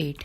8।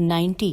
90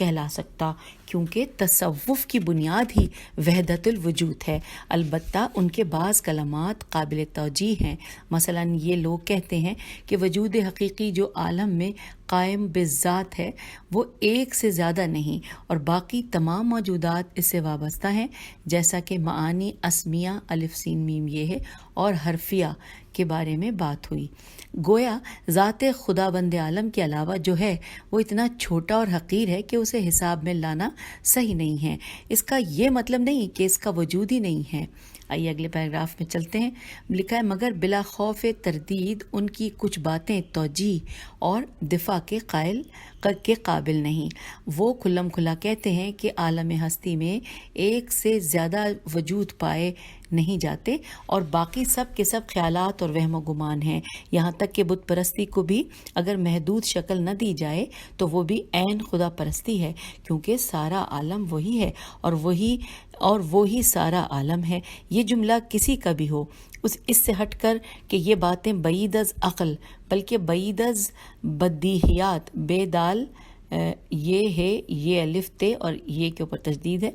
کہلا سکتا، کیونکہ تصوف کی بنیاد ہی وحدت الوجود ہے۔ البتہ ان کے بعض کلمات قابل توجیہ ہیں۔ مثلا یہ لوگ کہتے ہیں کہ وجود حقیقی جو عالم میں قائم بالذات ہے وہ ایک سے زیادہ نہیں اور باقی تمام موجودات اس سے وابستہ ہیں، جیسا کہ معانی اسمیہ الف سین میم یہ ہے اور حرفیہ کے بارے میں بات ہوئی۔ گویا ذات خدا بند عالم کے علاوہ جو ہے وہ اتنا چھوٹا اور حقیر ہے کہ اسے حساب میں لانا صحیح نہیں ہے۔ اس کا یہ مطلب نہیں کہ اس کا وجود ہی نہیں ہے۔ آئیے اگلے پیراگراف میں چلتے ہیں۔ لکھا ہے مگر بلا خوف تردید ان کی کچھ باتیں توجیہ اور دفاع کے قابل نہیں۔ وہ کھلم کھلا کہتے ہیں کہ عالم ہستی میں ایک سے زیادہ وجود پائے نہیں جاتے اور باقی سب کے سب خیالات اور وہم و گمان ہیں، یہاں تک کہ بت پرستی کو بھی اگر محدود شکل نہ دی جائے تو وہ بھی عین خدا پرستی ہے، کیونکہ سارا عالم وہی ہے اور وہی سارا عالم ہے۔ یہ جملہ کسی کا بھی ہو، اس سے ہٹ کر کہ یہ باتیں بعید از عقل بلکہ بعید از بدیہیات، بے دال یہ ہے، یہ الف تے اور یہ کے اوپر تشدید ہے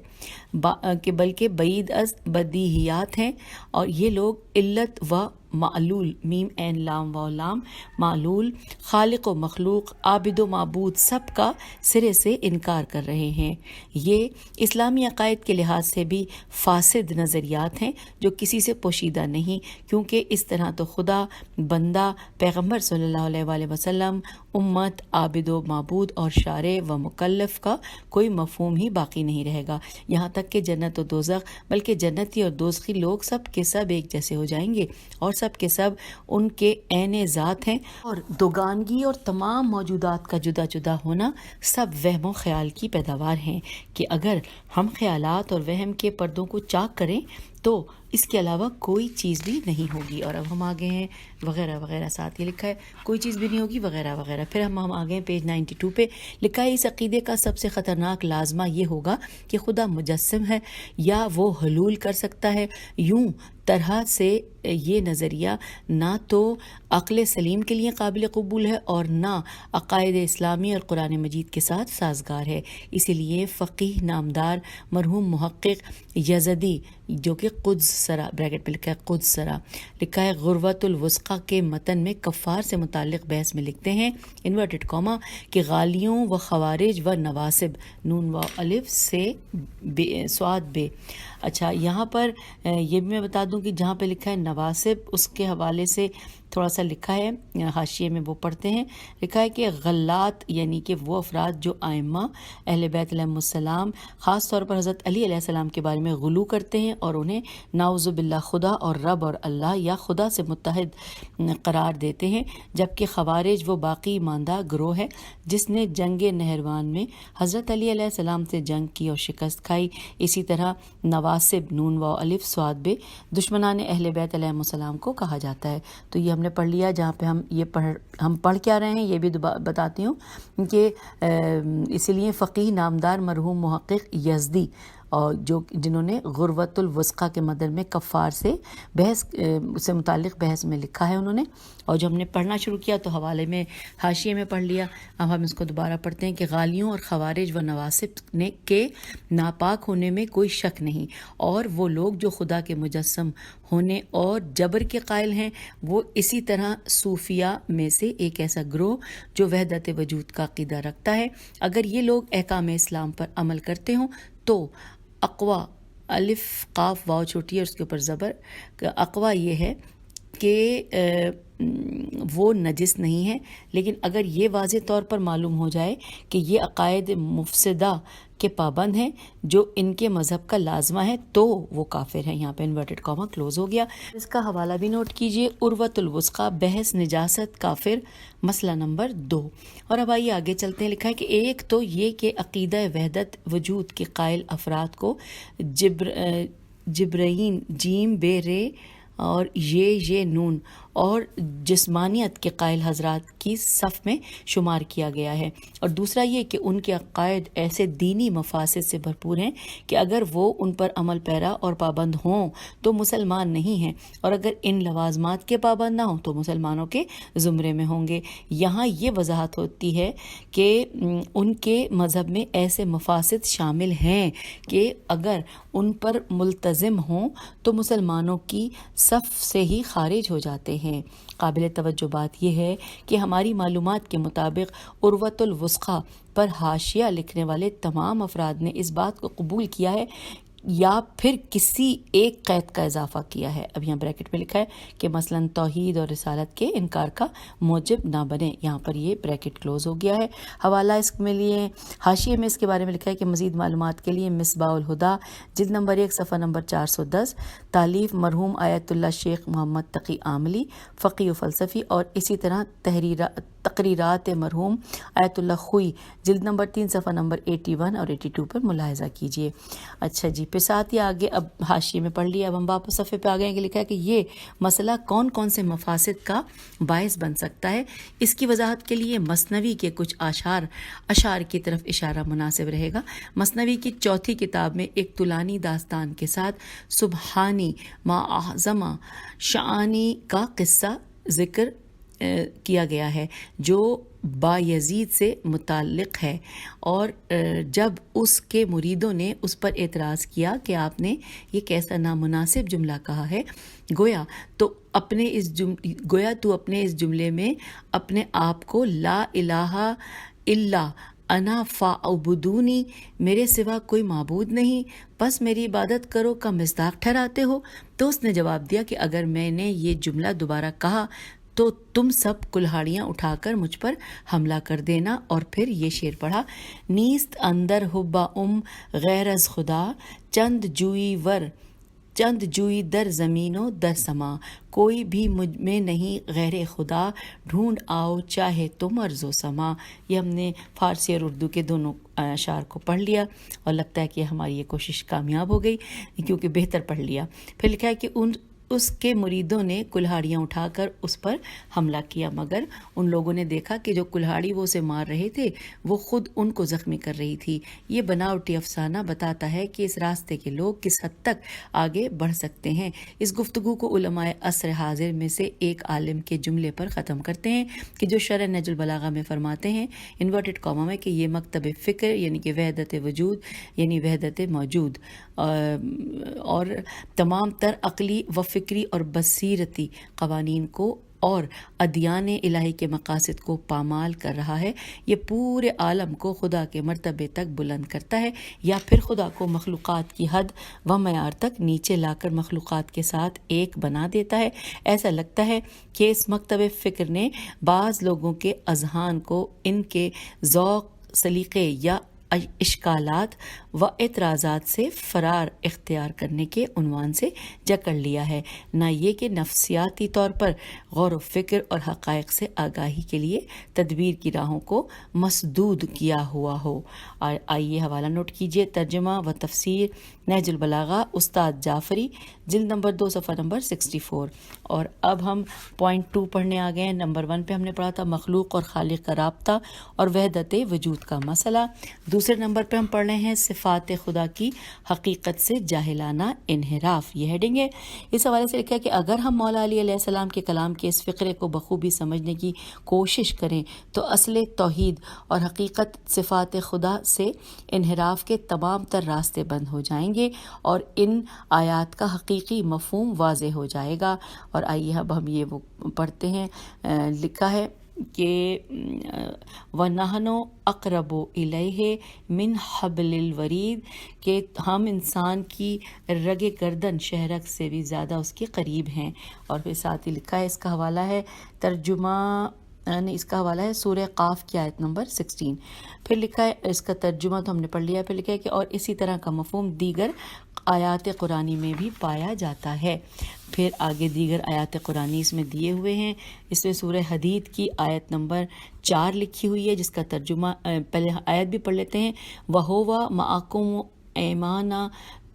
کہ بلکہ بعید از بدیہیات ہیں، اور یہ لوگ علت و معلول میم عین لام و لام معلول، خالق و مخلوق، عابد و معبود سب کا سرے سے انکار کر رہے ہیں۔ یہ اسلامی عقائد کے لحاظ سے بھی فاسد نظریات ہیں جو کسی سے پوشیدہ نہیں، کیونکہ اس طرح تو خدا، بندہ، پیغمبر صلی اللہ علیہ وآلہ وسلم، امت، عابد و معبود اور شارع و مکلف کا کوئی مفہوم ہی باقی نہیں رہے گا، یہاں تک کہ جنت و دوزخ، بلکہ جنتی اور دوزخی لوگ سب کے سب ایک جیسے ہو جائیں گے اور سب کے سب ان کے عین ذات ہیں، اور دوگانگی اور تمام موجودات کا جدا جدا ہونا سب وہم و خیال کی پیداوار ہیں کہ اگر ہم خیالات اور وہم کے پردوں کو چاک کریں تو اس کے علاوہ کوئی چیز بھی نہیں ہوگی۔ اور اب ہم آگے ہیں وغیرہ وغیرہ، ساتھ یہ لکھا ہے کوئی چیز بھی نہیں ہوگی وغیرہ وغیرہ۔ پھر ہم آگے ہیں پیج 92 پہ، لکھا ہے اس عقیدے کا سب سے خطرناک لازمہ یہ ہوگا کہ خدا مجسم ہے یا وہ حلول کر سکتا ہے۔ یوں طرح سے یہ نظریہ نہ تو عقل سلیم کے لیے قابل قبول ہے اور نہ عقائد اسلامی اور قرآن مجید کے ساتھ سازگار ہے۔ اسی لیے فقیہ نامدار مرحوم محقق یزدی جو کہ قدس سرا بریکٹ پہ لکھا ہے قدس سرا لکھا ہے غروۃ الوثقی کے متن میں کفار سے متعلق بحث میں لکھتے ہیں انورٹڈ کاما کہ غالیوں و خوارج و نواسب نون و الف سے سواد بے۔ اچھا یہاں پر یہ بھی میں بتا دوں کہ جہاں پہ لکھا ہے نواسب اس کے حوالے سے تھوڑا سا لکھا ہے حاشیے میں، وہ پڑھتے ہیں۔ لکھا ہے کہ غلات یعنی کہ وہ افراد جو ائمہ اہل بیت علیہ السلام خاص طور پر حضرت علی علیہ السلام کے بارے میں غلو کرتے ہیں اور انہیں نعوذ باللہ خدا اور رب اور اللہ یا خدا سے متحد قرار دیتے ہیں، جبکہ خوارج وہ باقی ایماندار گروہ ہے جس نے جنگ نہروان میں حضرت علی علیہ السلام سے جنگ کی اور شکست کھائی۔ اسی طرح نواسب نون و الف سواد بے دشمنان اہل بیت علیہ السلام کو کہا جاتا ہے۔ تو یہ ہم نے پڑھ لیا، جہاں پہ ہم پڑھ کیا رہے ہیں یہ بھی بتاتی ہوں کہ اسی لیے فقیہ نامدار مرحوم محقق یزدی اور جنہوں نے غروۃ الوثقی کے مدر میں کفار سے متعلق بحث میں لکھا ہے انہوں نے، اور جو ہم نے پڑھنا شروع کیا تو حوالے میں حاشیے میں پڑھ لیا۔ اب ہم اس کو دوبارہ پڑھتے ہیں کہ غالیوں اور خوارج و نواسب کے ناپاک ہونے میں کوئی شک نہیں، اور وہ لوگ جو خدا کے مجسم ہونے اور جبر کے قائل ہیں وہ اسی طرح صوفیہ میں سے ایک ایسا گروہ جو وحدت وجود کا عقیدہ رکھتا ہے۔ اگر یہ لوگ احکام اسلام پر عمل کرتے ہوں تو اقوا الف قاف واو چھوٹی ہے اور اس کے اوپر زبر، اقوا یہ ہے کہ وہ نجس نہیں ہے، لیکن اگر یہ واضح طور پر معلوم ہو جائے کہ یہ عقائد مفسدہ کے پابند ہیں جو ان کے مذہب کا لازمہ ہے تو وہ کافر ہیں۔ یہاں پہ انورٹڈ کاما کلوز ہو گیا۔ اس کا حوالہ بھی نوٹ کیجئے، عروۃ الوثقی بحث نجاست کافر مسئلہ نمبر 2۔ اور اب آئیے آگے چلتے ہیں۔ لکھا ہے کہ ایک تو یہ کہ عقیدہ وحدت وجود کے قائل افراد کو جبرائین جیم بے رے اور یہ نون اور جسمانیت کے قائل حضرات کی صف میں شمار کیا گیا ہے، اور دوسرا یہ کہ ان کے عقائد ایسے دینی مفاسد سے بھرپور ہیں کہ اگر وہ ان پر عمل پیرا اور پابند ہوں تو مسلمان نہیں ہیں، اور اگر ان لوازمات کے پابند نہ ہوں تو مسلمانوں کے زمرے میں ہوں گے۔ یہاں یہ وضاحت ہوتی ہے کہ ان کے مذہب میں ایسے مفاسد شامل ہیں کہ اگر ان پر ملتزم ہوں تو مسلمانوں کی صف سے ہی خارج ہو جاتے ہیں۔ قابل توجہ بات یہ ہے کہ ہماری معلومات کے مطابق عروۃ الوثقی پر حاشیہ لکھنے والے تمام افراد نے اس بات کو قبول کیا ہے یا پھر کسی ایک قید کا اضافہ کیا ہے۔ اب یہاں بریکٹ میں لکھا ہے کہ مثلاً توحید اور رسالت کے انکار کا موجب نہ بنے، یہاں پر یہ بریکٹ کلوز ہو گیا ہے۔ حوالہ اس میں لیے حاشیے میں اس کے بارے میں لکھا ہے کہ مزید معلومات کے لیے مصباح الہدیٰ جلد نمبر 1 صفحہ نمبر 410، تالیف مرحوم آیت اللہ شیخ محمد تقی عاملی، فقی و فلسفی، اور اسی طرح تقریرات مرحوم آیت اللہ خوئی جلد نمبر 3 صفحہ نمبر 81 اور 82 پر ملاحظہ کیجیے۔ اچھا جی، پھر ساتھ ہی آگے اب حاشیے میں پڑھ لیا، اب ہم واپس صفحے پہ آ گئے کہ لکھا ہے کہ یہ مسئلہ کون کون سے مفاسد کا باعث بن سکتا ہے۔ اس کی وضاحت کے لیے مثنوی کے کچھ اشعار کی طرف اشارہ مناسب رہے گا۔ مثنوی کی چوتھی کتاب میں ایک طولانی داستان کے ساتھ سبحانی ما اعظم شعانی کا قصہ ذکر کیا گیا ہے جو بایزید سے متعلق ہے، اور جب اس کے مریدوں نے اس پر اعتراض کیا کہ آپ نے یہ کیسا نامناسب جملہ کہا ہے، گویا تو اپنے اس جملے میں اپنے آپ کو لا الہ الا انا فاعبدونی، میرے سوا کوئی معبود نہیں بس میری عبادت کرو کا مصداق ٹھہراتے ہو۔ تو اس نے جواب دیا کہ اگر میں نے یہ جملہ دوبارہ کہا تو تم سب کلہاڑیاں اٹھا کر مجھ پر حملہ کر دینا۔ اور پھر یہ شعر پڑھا، نیست اندر حبا غیر از خدا، چند جوئی در زمین و در سما، کوئی بھی مجھ میں نہیں غیر خدا، ڈھونڈ آؤ چاہے تم ارض و سما۔ یہ ہم نے فارسی اور اردو کے دونوں اشعار کو پڑھ لیا، اور لگتا ہے کہ ہماری یہ کوشش کامیاب ہو گئی کیونکہ بہتر پڑھ لیا۔ پھر لکھا ہے کہ اس کے مریدوں نے کلہاڑیاں اٹھا کر اس پر حملہ کیا، مگر ان لوگوں نے دیکھا کہ جو کلہاڑی وہ اسے مار رہے تھے وہ خود ان کو زخمی کر رہی تھی۔ یہ بناوٹی افسانہ بتاتا ہے کہ اس راستے کے لوگ کس حد تک آگے بڑھ سکتے ہیں۔ اس گفتگو کو علماء عصر حاضر میں سے ایک عالم کے جملے پر ختم کرتے ہیں کہ جو شرح نہج البلاغہ میں فرماتے ہیں انورٹڈ کاما میں کہ یہ مکتب فکر یعنی کہ وحدت وجود یعنی وحدت موجود اور تمام تر عقلی و فکری اور بصیرتی قوانین کو اور ادیان الہی کے مقاصد کو پامال کر رہا ہے۔ یہ پورے عالم کو خدا کے مرتبے تک بلند کرتا ہے یا پھر خدا کو مخلوقات کی حد و معیار تک نیچے لا کر مخلوقات کے ساتھ ایک بنا دیتا ہے۔ ایسا لگتا ہے کہ اس مکتب فکر نے بعض لوگوں کے اذہان کو ان کے ذوق، سلیقے یا اشکالات و اعتراضات سے فرار اختیار کرنے کے عنوان سے جکڑ لیا ہے، نہ یہ کہ نفسیاتی طور پر غور و فکر اور حقائق سے آگاہی کے لیے تدبیر کی راہوں کو مسدود کیا ہوا ہو۔ آئیے حوالہ نوٹ کیجیے، ترجمہ و تفسیر نہج البلاغہ استاد جعفری، جلد نمبر 2 صفحہ نمبر 64۔ اور اب ہم پوائنٹ 2 پڑھنے آ گئے ہیں۔ نمبر 1 پہ ہم نے پڑھا تھا مخلوق اور خالق کا رابطہ اور وحدت وجود کا مسئلہ۔ دوسرے نمبر پہ ہم پڑھ رہے ہیں صفات خدا کی حقیقت سے جاہلانہ انحراف، یہ ہیڈنگ ہے۔ اس حوالے سے لکھا ہے کہ اگر ہم مولا علی علیہ السلام کے کلام کے اس فقرے کو بخوبی سمجھنے کی کوشش کریں تو اصل توحید اور حقیقت صفات خدا سے انحراف کے تمام تر راستے بند ہو جائیں گے اور ان آیات کا حقیقی مفہوم واضح ہو جائے گا۔ اور آئیے اب ہم یہ وہ پڑھتے ہیں، لکھا ہے کہ وَنَحْنُ أَقْرَبُ إِلَيْهِ مِنْ حَبْلِ الْوَرِيدِ، کہ ہم انسان کی رگ گردن شہرک سے بھی زیادہ اس کے قریب ہیں۔ اور پھر ساتھ ہی لکھا ہے، اس کا حوالہ ہے سورہ قاف کی آیت نمبر 16۔ پھر لکھا ہے، اس کا ترجمہ تو ہم نے پڑھ لیا، پھر لکھا ہے کہ اور اسی طرح کا مفہوم دیگر آیات قرآنی میں بھی پایا جاتا ہے۔ پھر آگے دیگر آیات قرآنی اس میں دیے ہوئے ہیں۔ اس میں سورہ حدید کی آیت نمبر 4 لکھی ہوئی ہے، جس کا ترجمہ پہلے آیت بھی پڑھ لیتے ہیں۔ وَهُوَ مَعَكُمْ أَيْنَمَا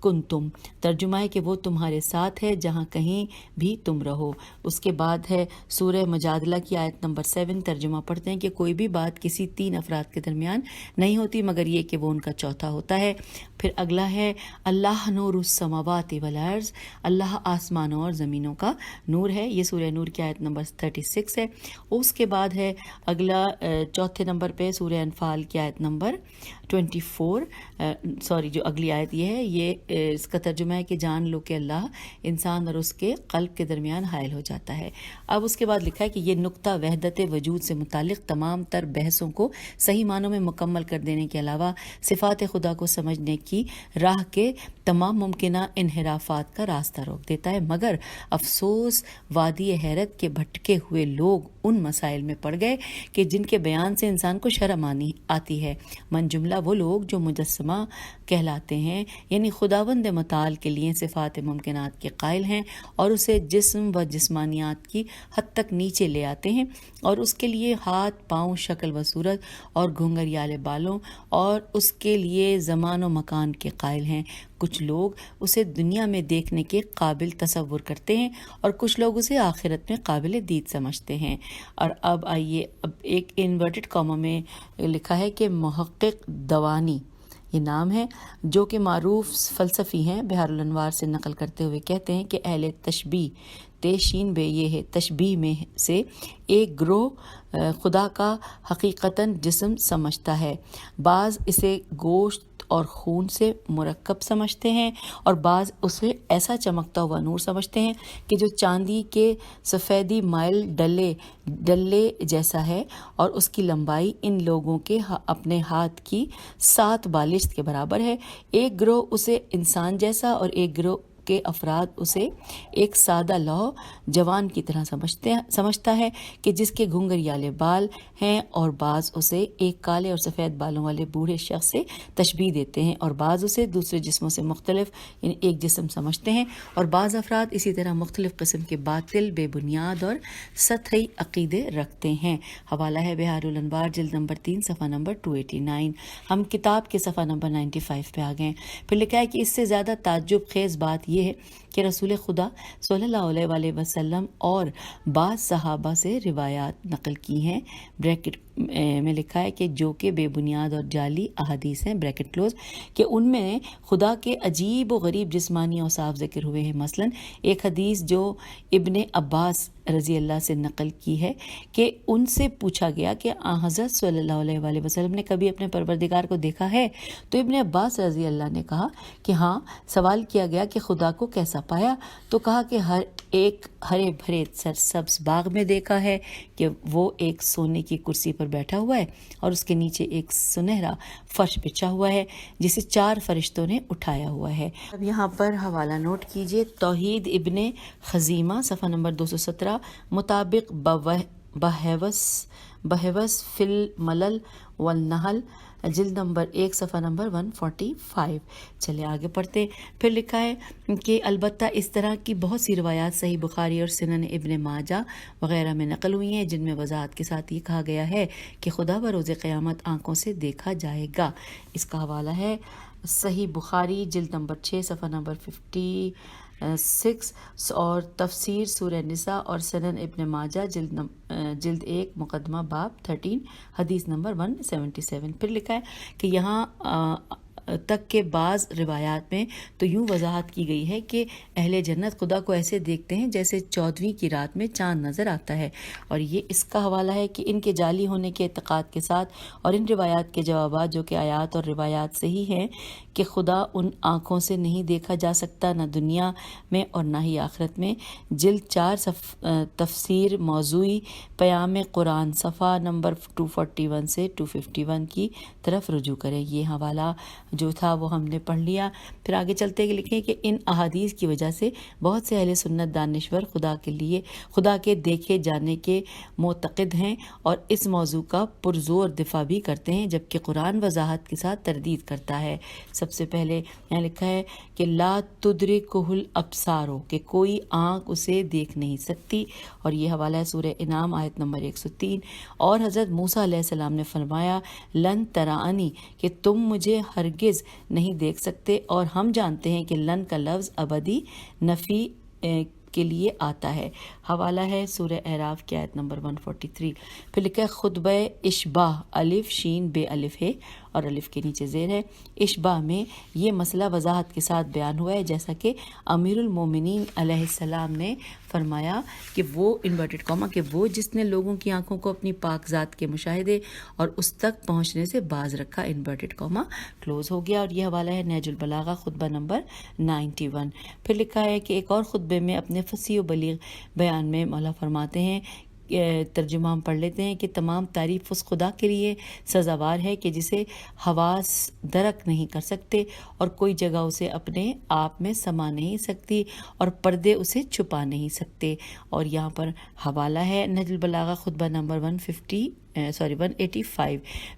کنتم، ترجمہ ہے کہ وہ تمہارے ساتھ ہے جہاں کہیں بھی تم رہو۔ اس کے بعد ہے سورہ مجادلہ کی آیت نمبر 7، ترجمہ پڑھتے ہیں کہ کوئی بھی بات کسی 3 افراد کے درمیان نہیں ہوتی مگر یہ کہ وہ ان کا چوتھا ہوتا ہے۔ پھر اگلا ہے اللہ نور السماوات والارض، اللہ آسمانوں اور زمینوں کا نور ہے، یہ سورہ نور کی آیت نمبر 36 ہے۔ اس کے بعد ہے اگلا چوتھے نمبر پہ سورہ انفال کی آیت نمبر 24، جو اگلی آیت یہ ہے، یہ اس کا ترجمہ ہے کہ جان لو کہ اللہ انسان اور اس کے قلب کے درمیان حائل ہو جاتا ہے۔ اب اس کے بعد لکھا ہے کہ یہ نقطہ وحدت وجود سے متعلق تمام تر بحثوں کو صحیح معنوں میں مکمل کر دینے کے علاوہ صفات خدا کو سمجھنے کی راہ کے تمام ممکنہ انحرافات کا راستہ روک دیتا ہے، مگر افسوس وادی حیرت کے بھٹکے ہوئے لوگ ان مسائل میں پڑ گئے کہ جن کے بیان سے انسان کو شرم آتی ہے، من جملہ وہ لوگ جو مجسمہ کہلاتے ہیں، یعنی خداوند متعال کے لیے صفات ممکنات کے قائل ہیں اور اسے جسم و جسمانیات کی حد تک نیچے لے آتے ہیں، اور اس کے لیے ہاتھ، پاؤں، شکل و صورت اور گھنگریالے بالوں، اور اس کے لیے زمان و مکان کے قائل ہیں۔ کچھ لوگ اسے دنیا میں دیکھنے کے قابل تصور کرتے ہیں اور کچھ لوگ اسے آخرت میں قابل دید سمجھتے ہیں۔ اور اب آئیے، اب ایک انورٹڈ کاما میں لکھا ہے کہ محقق دوانی، یہ نام ہے، جو کہ معروف فلسفی ہیں، بحار الانوار سے نقل کرتے ہوئے کہتے ہیں کہ اہل تشبیہ، تشین بے یہ ہے، تشبیہ میں سے ایک گروہ خدا کا حقیقتاً جسم سمجھتا ہے، بعض اسے گوشت اور خون سے مرکب سمجھتے ہیں اور بعض اسے ایسا چمکتا ہوا نور سمجھتے ہیں کہ جو چاندی کے سفیدی مائل ڈلے جیسا ہے، اور اس کی لمبائی ان لوگوں کے اپنے ہاتھ کی 7 بالشت کے برابر ہے۔ ایک گروہ اسے انسان جیسا اور ایک گروہ کے افراد اسے ایک سادہ لوح جوان کی طرح سمجھتا ہے کہ جس کے گھنگریالے بال ہیں، اور بعض اسے ایک کالے اور سفید بالوں والے بوڑھے شخص سے تشبیہ دیتے ہیں، اور بعض اسے دوسرے جسموں سے مختلف یعنی ایک جسم سمجھتے ہیں، اور بعض افراد اسی طرح مختلف قسم کے باطل، بے بنیاد اور سطحی عقیدے رکھتے ہیں۔ حوالہ ہے بحار الانوار، جلد نمبر 3، صفحہ نمبر 289۔ ہم کتاب کے صفحہ نمبر 95 پہ آ گئے۔ پھر لکھا ہے کہ اس سے زیادہ تعجب خیز بات یہ ہے کہ رسول خدا صلی اللہ علیہ وآلہ وسلم اور بعض صحابہ سے روایات نقل کی ہیں، بریکٹ میں لکھا ہے کہ جو کہ بے بنیاد اور جعلی احادیث ہیں، بریکٹ کلوز، کہ ان میں خدا کے عجیب و غریب جسمانی اوصاف ذکر ہوئے ہیں۔ مثلا ایک حدیث جو ابن عباس رضی اللہ سے نقل کی ہے کہ ان سے پوچھا گیا کہ حضرت صلی اللہ علیہ وآلہ وسلم نے کبھی اپنے پروردگار کو دیکھا ہے؟ تو ابن عباس رضی اللہ نے کہا کہ ہاں۔ سوال کیا گیا کہ خدا کو کیسا پایا؟ تو کہا کہ ہر ایک ہرے بھرے سرسبز باغ میں دیکھا ہے کہ وہ ایک سونے کی کرسی پر بیٹھا ہوا ہے اور اس کے نیچے ایک سنہرا فرش بچھا ہوا ہے جسے 4 فرشتوں نے اٹھایا ہوا ہے۔ اب یہاں پر حوالہ نوٹ کیجئے، توحید ابن خزیمہ، صفحہ نمبر 217، مطابق بہوس فی الملل والنحل، جلد نمبر 1، صفحہ نمبر 145۔ چلے آگے پڑھتے۔ پھر لکھا ہے کہ البتہ اس طرح کی بہت سی روایات صحیح بخاری اور سنن ابن ماجہ وغیرہ میں نقل ہوئی ہیں جن میں وضاحت کے ساتھ یہ کہا گیا ہے کہ خدا بروز قیامت آنکھوں سے دیکھا جائے گا۔ اس کا حوالہ ہے صحیح بخاری، جلد نمبر 6، صفحہ نمبر 56، اور تفسیر سورہ نساء اور سنن ابن ماجہ، جلد 1، مقدمہ باب 13، حدیث نمبر 177۔ پھر لکھا ہے کہ یہاں تک کہ بعض روایات میں تو یوں وضاحت کی گئی ہے کہ اہل جنت خدا کو ایسے دیکھتے ہیں جیسے 14ویں کی رات میں چاند نظر آتا ہے، اور یہ اس کا حوالہ ہے کہ ان کے جعلی ہونے کے اعتقاد کے ساتھ اور ان روایات کے جوابات جو کہ آیات اور روایات سے ہی ہیں کہ خدا ان آنکھوں سے نہیں دیکھا جا سکتا، نہ دنیا میں اور نہ ہی آخرت میں، جلد 4 تفسیر موضوعی پیام قرآن، صفحہ نمبر 241 سے 251 کی طرف رجوع کریں۔ یہ حوالہ جو تھا وہ ہم نے پڑھ لیا۔ پھر آگے چلتے لکھیں کہ ان احادیث کی وجہ سے بہت سے اہل سنت دانشور خدا کے دیکھے جانے کے معتقد ہیں اور اس موضوع کا پرزور دفاع بھی کرتے ہیں، جبکہ قرآن وضاحت کے ساتھ تردید کرتا ہے۔ سب سے پہلے یہاں لکھا ہے کہ لا تدرکہ الابصار، کہ کوئی آنکھ اسے دیکھ نہیں سکتی، اور یہ حوالہ ہے سورہ انعام آیت نمبر 103۔ اور حضرت موسیٰ علیہ السلام نے فرمایا لن ترانی، کہ تم مجھے ہرگز نہیں دیکھ سکتے، اور ہم جانتے ہیں کہ لن کا لفظ ابدی نفی کے لیے آتا ہے۔ حوالہ ہے سورہ اعراف کی آیت نمبر 143۔ پھر لکھا ہے خطبہ اشباہ، الف شین بے الف ہے اور الف کے نیچے زیر ہے۔ اشباہ میں یہ مسئلہ وضاحت کے ساتھ بیان ہوا ہے، جیسا کہ امیر المومنین علیہ السلام نے فرمایا کہ وہ انورٹڈ کاما کہ وہ جس نے لوگوں کی آنکھوں کو اپنی پاک ذات کے مشاہدے اور اس تک پہنچنے سے باز رکھا، انورٹڈ کاما کلوز ہو گیا۔ اور یہ حوالہ ہے نہج البلاغہ خطبہ نمبر 91۔ پھر لکھا ہے کہ ایک اور خطبے میں اپنے فصیح و بلیغ بیان میں مولا فرماتے ہیں، ترجمہ ہم پڑھ لیتے ہیں کہ تمام تعریف اس خدا کے لیے سزاوار ہے کہ جسے حواس درک نہیں کر سکتے، اور کوئی جگہ اسے اپنے آپ میں سما نہیں سکتی، اور پردے اسے چھپا نہیں سکتے۔ اور یہاں پر حوالہ ہے نہج البلاغہ خطبہ نمبر 185۔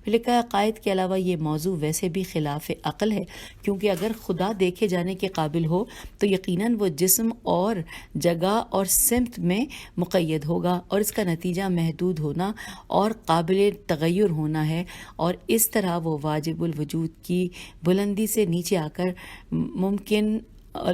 پھر لکھا ہے عقائد کے علاوہ یہ موضوع ویسے بھی خلاف عقل ہے، کیونکہ اگر خدا دیکھے جانے کے قابل ہو تو یقیناً وہ جسم اور جگہ اور سمت میں مقید ہوگا، اور اس کا نتیجہ محدود ہونا اور قابل تغیر ہونا ہے، اور اس طرح وہ واجب الوجود کی بلندی سے نیچے آ کر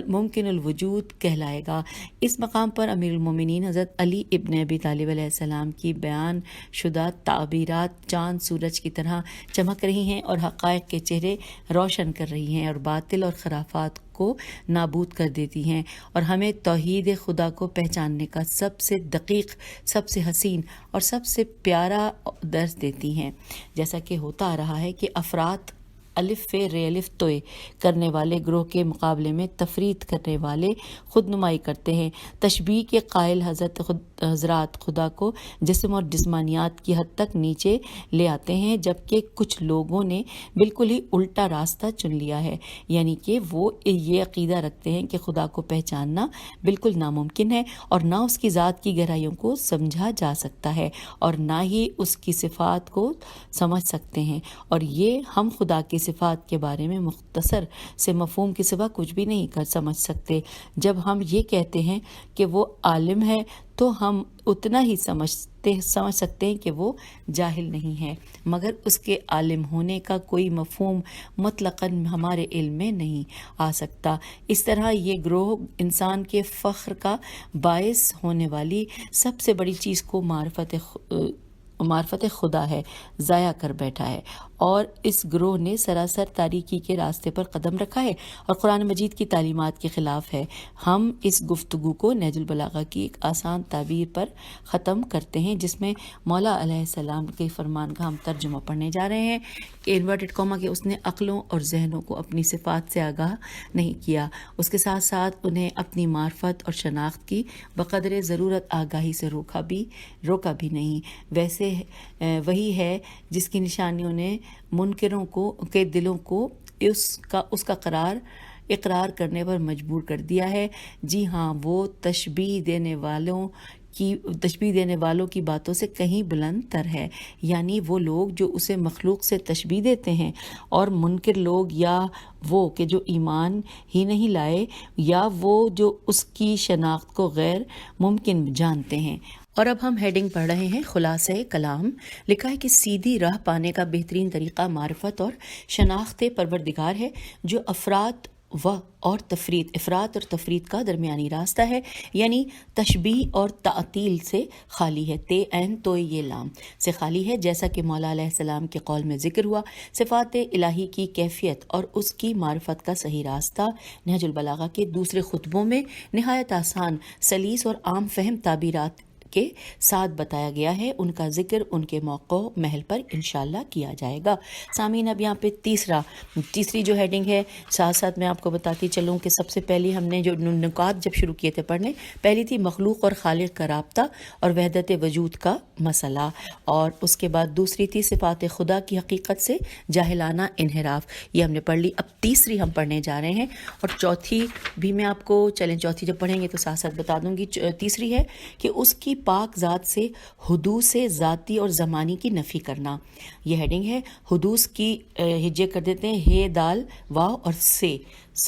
ممکن الوجود کہلائے گا۔ اس مقام پر امیر المومنین حضرت علی ابن ابی طالب علیہ السلام کی بیان شدہ تعبیرات چاند سورج کی طرح چمک رہی ہیں اور حقائق کے چہرے روشن کر رہی ہیں، اور باطل اور خرافات کو نابود کر دیتی ہیں، اور ہمیں توحید خدا کو پہچاننے کا سب سے دقیق، سب سے حسین اور سب سے پیارا درس دیتی ہیں۔ جیسا کہ ہوتا آ رہا ہے کہ افراد الف فے رے الف توئے کرنے والے گروہ کے مقابلے میں تفرید کرنے والے خود نمائی کرتے ہیں۔ تشبیہ کے قائل حضرات خدا کو جسم اور جسمانیات کی حد تک نیچے لے آتے ہیں، جبکہ کچھ لوگوں نے بالکل ہی الٹا راستہ چن لیا ہے، یعنی کہ وہ یہ عقیدہ رکھتے ہیں کہ خدا کو پہچاننا بالکل ناممکن ہے، اور نہ اس کی ذات کی گہرائیوں کو سمجھا جا سکتا ہے، اور نہ ہی اس کی صفات کو سمجھ سکتے ہیں، اور یہ ہم خدا کی صفات کے بارے میں مختصر سے مفہوم کے سوا کچھ بھی نہیں کر سمجھ سکتے۔ جب ہم یہ کہتے ہیں کہ وہ عالم ہے تو ہم اتنا ہی سمجھ سکتے ہیں کہ وہ جاہل نہیں ہے، مگر اس کے عالم ہونے کا کوئی مفہوم مطلقاً ہمارے علم میں نہیں آ سکتا۔ اس طرح یہ گروہ انسان کے فخر کا باعث ہونے والی سب سے بڑی چیز کو معرفت خدا ہے ضائع کر بیٹھا ہے، اور اس گروہ نے سراسر تاریکی کے راستے پر قدم رکھا ہے اور قرآن مجید کی تعلیمات کے خلاف ہے۔ ہم اس گفتگو کو نہج البلاغہ کی ایک آسان تعبیر پر ختم کرتے ہیں، جس میں مولا علیہ السلام کے فرمان کا ہم ترجمہ پڑھنے جا رہے ہیں کہ انورٹڈ کاما کہ اس نے عقلوں اور ذہنوں کو اپنی صفات سے آگاہ نہیں کیا، اس کے ساتھ ساتھ انہیں اپنی معرفت اور شناخت کی بقدر ضرورت آگاہی سے روکا بھی نہیں۔ ویسے وہی ہے جس کی نشانیوں نے منکروں کے دلوں کو اس کا اقرار کرنے پر مجبور کر دیا ہے۔ جی ہاں، وہ تشبیہ دینے والوں کی باتوں سے کہیں بلند تر ہے، یعنی وہ لوگ جو اسے مخلوق سے تشبیہ دیتے ہیں، اور منکر لوگ یا وہ کہ جو ایمان ہی نہیں لائے، یا وہ جو اس کی شناخت کو غیر ممکن جانتے ہیں۔ اور اب ہم ہیڈنگ پڑھ رہے ہیں خلاصہ کلام۔ لکھا ہے کہ سیدھی راہ پانے کا بہترین طریقہ معرفت اور شناخت پروردگار ہے، جو افراد اور تفرید کا درمیانی راستہ ہے، یعنی تشبیہ اور تعطیل سے خالی ہے، تو یہ لام سے خالی ہے، جیسا کہ مولا علیہ السلام کے قول میں ذکر ہوا۔ صفات الہی کی کیفیت اور اس کی معرفت کا صحیح راستہ نہج البلاغہ کے دوسرے خطبوں میں نہایت آسان، سلیس اور عام فہم تعبیرات کے ساتھ بتایا گیا ہے۔ ان کا ذکر ان کے موقع محل پر انشاءاللہ کیا جائے گا۔ سامعین، اب یہاں پہ تیسری جو ہیڈنگ ہے، ساتھ ساتھ میں آپ کو بتاتی چلوں کہ سب سے پہلی ہم نے جو نکات جب شروع کیے تھے پڑھنے، پہلی تھی مخلوق اور خالق کا رابطہ اور وحدت وجود کا مسئلہ، اور اس کے بعد دوسری تھی صفات خدا کی حقیقت سے جاہلانہ انحراف، یہ ہم نے پڑھ لی۔ اب تیسری ہم پڑھنے جا رہے ہیں، اور چوتھی بھی میں آپ کو چوتھی جب پڑھیں گے تو ساتھ ساتھ بتا دوں گی۔ تیسری ہے کہ اس کی پاک ذات سے حدوث ذاتی اور زمانی کی نفی کرنا. یہ ہیڈنگ ہے. حدوث کی ہجے کر دیتے ہیں ہے دال واو اور سے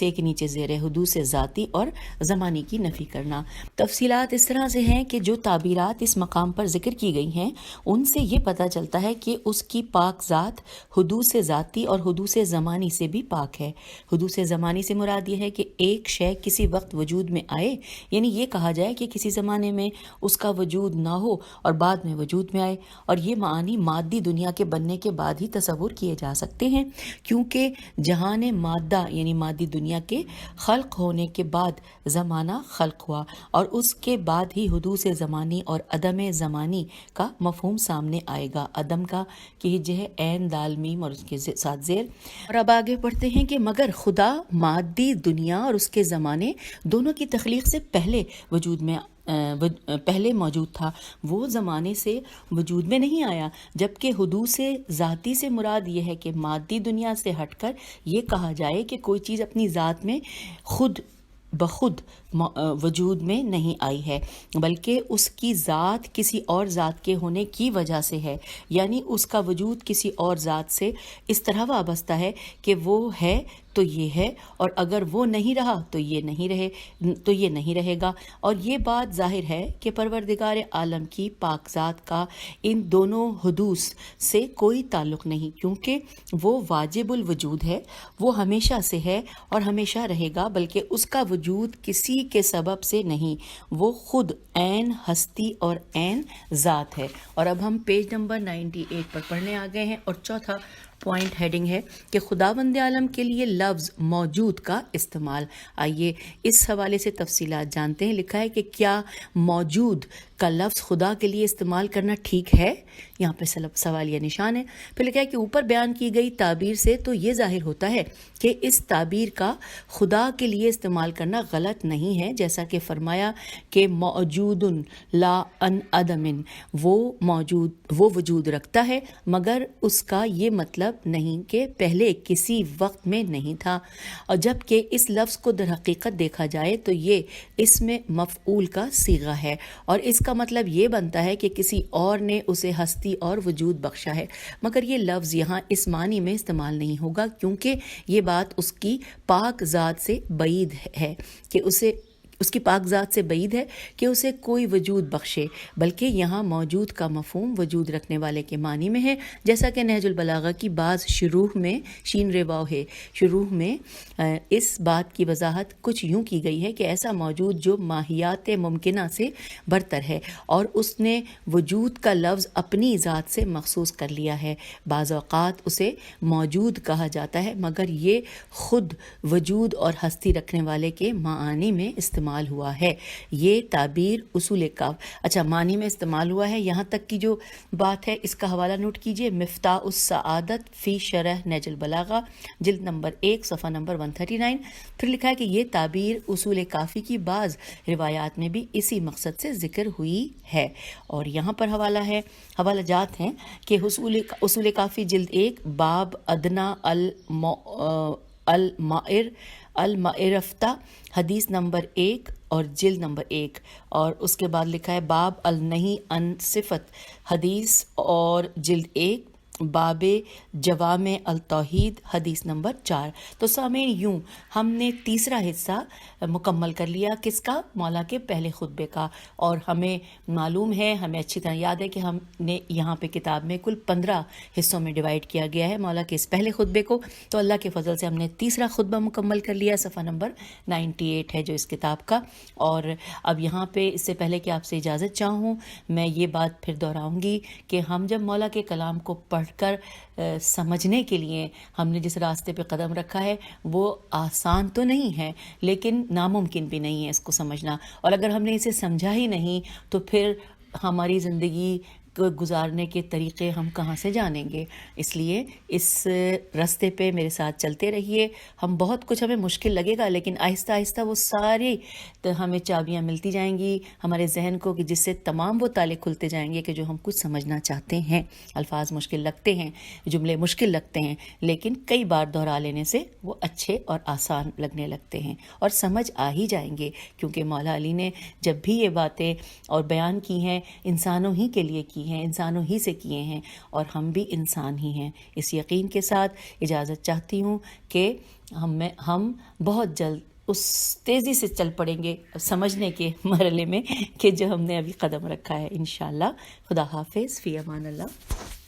کے نیچے زیر ہے حدوث ذاتی اور زمانی کی نفی کرنا. تفصیلات اس طرح سے ہیں کہ جو تعبیرات اس مقام پر ذکر کی گئی ہیں ان سے یہ پتہ چلتا ہے کہ اس کی پاک ذات حدوث ذاتی اور حدوث زمانی سے بھی پاک ہے. حدوث زمانی سے مراد یہ ہے کہ ایک شے کسی وقت وجود میں آئے، یعنی یہ کہا جائے کہ کسی زمانے میں اس کا وجود نہ ہو اور بعد میں وجود میں آئے، اور یہ معانی مادی دنیا کے بننے کے بعد ہی تصور کیے جا سکتے ہیں، کیونکہ جہان مادہ یعنی مادی دنیا کے خلق ہونے کے بعد زمانہ خلق ہوا، اور اس کے بعد ہی حدوث زمانی اور عدم زمانی کا مفہوم سامنے آئے گا. عدم کا کہ جو ہے عین دال میم اور اس کے ساتھ زیر. اور اب آگے پڑھتے ہیں کہ مگر خدا مادی دنیا اور اس کے زمانے دونوں کی تخلیق سے پہلے موجود تھا. وہ زمانے سے وجود میں نہیں آیا، جبکہ حدوث ذاتی سے مراد یہ ہے کہ مادی دنیا سے ہٹ کر یہ کہا جائے کہ کوئی چیز اپنی ذات میں خود بخود وجود میں نہیں آئی ہے، بلکہ اس کی ذات کسی اور ذات کے ہونے کی وجہ سے ہے. یعنی اس کا وجود کسی اور ذات سے اس طرح وابستہ ہے کہ وہ ہے تو یہ ہے، اور اگر وہ نہیں رہا تو یہ نہیں رہے گا. اور یہ بات ظاہر ہے کہ پروردگار عالم کی پاک ذات کا ان دونوں حدوث سے کوئی تعلق نہیں، کیونکہ وہ واجب الوجود ہے، وہ ہمیشہ سے ہے اور ہمیشہ رہے گا، بلکہ اس کا وجود کسی کے سبب سے نہیں، وہ خود عین ہستی اور عین ذات ہے. اور اب ہم پیج نمبر 98 پر پڑھنے آ گئے ہیں، اور چوتھا پوائنٹ ہیڈنگ ہے کہ خداوند عالم کے لیے لفظ موجود کا استعمال. آئیے اس حوالے سے تفصیلات جانتے ہیں. لکھا ہے کہ کیا موجود کا لفظ خدا کے لیے استعمال کرنا ٹھیک ہے؟ یہاں پہ سوالیہ نشان ہے. پھر لکھا ہے کہ اوپر بیان کی گئی تعبیر سے تو یہ ظاہر ہوتا ہے کہ اس تعبیر کا خدا کے لیے استعمال کرنا غلط نہیں ہے، جیسا کہ فرمایا کہ موجود لا ان عدم، وہ وجود رکھتا ہے مگر اس کا یہ مطلب نہیں کہ پہلے کسی وقت میں نہیں تھا. اور جب کہ اس لفظ کو در حقیقت دیکھا جائے تو یہ اس میں مفعول کا صیغہ ہے، اور اس کا مطلب یہ بنتا ہے کہ کسی اور نے اسے ہستی اور وجود بخشا ہے. مگر یہ لفظ یہاں اس معنی میں استعمال نہیں ہوگا، کیونکہ یہ بات اس کی پاک ذات سے بعید ہے کہ اس کی پاک ذات سے بعید ہے کہ اسے کوئی وجود بخشے، بلکہ یہاں موجود کا مفہوم وجود رکھنے والے کے معنی میں ہے، جیسا کہ نہج البلاغہ کی بعض شروح میں شین رواو ہے. شروح میں اس بات کی وضاحت کچھ یوں کی گئی ہے کہ ایسا موجود جو ماہیات ممکنہ سے برتر ہے اور اس نے وجود کا لفظ اپنی ذات سے مخصوص کر لیا ہے. بعض اوقات اسے موجود کہا جاتا ہے، مگر یہ خود وجود اور ہستی رکھنے والے کے معانی میں استعمال ہوا ہے. یہ تعبیر اصول معنی میں استعمال ہوا ہے. یہاں تک کی جو بات ہے اس کا حوالہ نوٹ کیجئے. مفتاح السعادت فی شرح نہج البلاغہ، جلد نمبر 1 صفحہ نمبر 139. پھر لکھا ہے کہ یہ تعبیر اصول کافی کی بعض روایات میں بھی اسی مقصد سے ذکر ہوئی ہے. اور یہاں پر حوالہ جات ہیں کہ اصول کافی جلد 1 باب ادنا المعرفتہ حدیث نمبر 1 اور جلد نمبر 1، اور اس کے بعد لکھا ہے باب النہی عن صفت حدیث اور جلد 1، باب جوامع التوحید حدیث نمبر 4. تو سامعین یوں ہم نے تیسرا حصہ مکمل کر لیا کس کا؟ مولا کے پہلے خطبے کا. اور ہمیں معلوم ہے، ہمیں اچھی طرح یاد ہے کہ ہم نے یہاں پہ کتاب میں کل 15 حصوں میں ڈیوائیڈ کیا گیا ہے مولا کے اس پہلے خطبے کو. تو اللہ کے فضل سے ہم نے تیسرا خطبہ مکمل کر لیا، صفحہ نمبر 98 ہے جو اس کتاب کا. اور اب یہاں پہ اس سے پہلے کہ آپ سے اجازت چاہوں، میں یہ بات پھر دہراؤں گی کہ ہم جب مولا کے کلام کو پڑھ کر سمجھنے کے لیے ہم نے جس راستے پہ قدم رکھا ہے وہ آسان تو نہیں ہے، لیکن ناممکن بھی نہیں ہے اس کو سمجھنا. اور اگر ہم نے اسے سمجھا ہی نہیں تو پھر ہماری زندگی گزارنے کے طریقے ہم کہاں سے جانیں گے؟ اس لیے اس راستے پہ میرے ساتھ چلتے رہیے. ہم بہت کچھ ہمیں مشکل لگے گا لیکن آہستہ آہستہ وہ ساری ہمیں چابیاں ملتی جائیں گی ہمارے ذہن کو کہ جس سے تمام وہ تالے کھلتے جائیں گے کہ جو ہم کچھ سمجھنا چاہتے ہیں. الفاظ مشکل لگتے ہیں، جملے مشکل لگتے ہیں، لیکن کئی بار دہرا لینے سے وہ اچھے اور آسان لگنے لگتے ہیں اور سمجھ آ ہی جائیں گے، کیونکہ مولا علی نے جب بھی یہ باتیں اور بیان کی ہیں انسانوں ہی کے لیے کی ہیں، انسانوں ہی سے کیے ہیں، اور ہم بھی انسان ہی ہیں. اس یقین کے ساتھ اجازت چاہتی ہوں کہ ہم بہت جلد اس تیزی سے چل پڑیں گے سمجھنے کے مرحلے میں کہ جو ہم نے ابھی قدم رکھا ہے. انشاءاللہ. خدا حافظ. فی امان اللہ.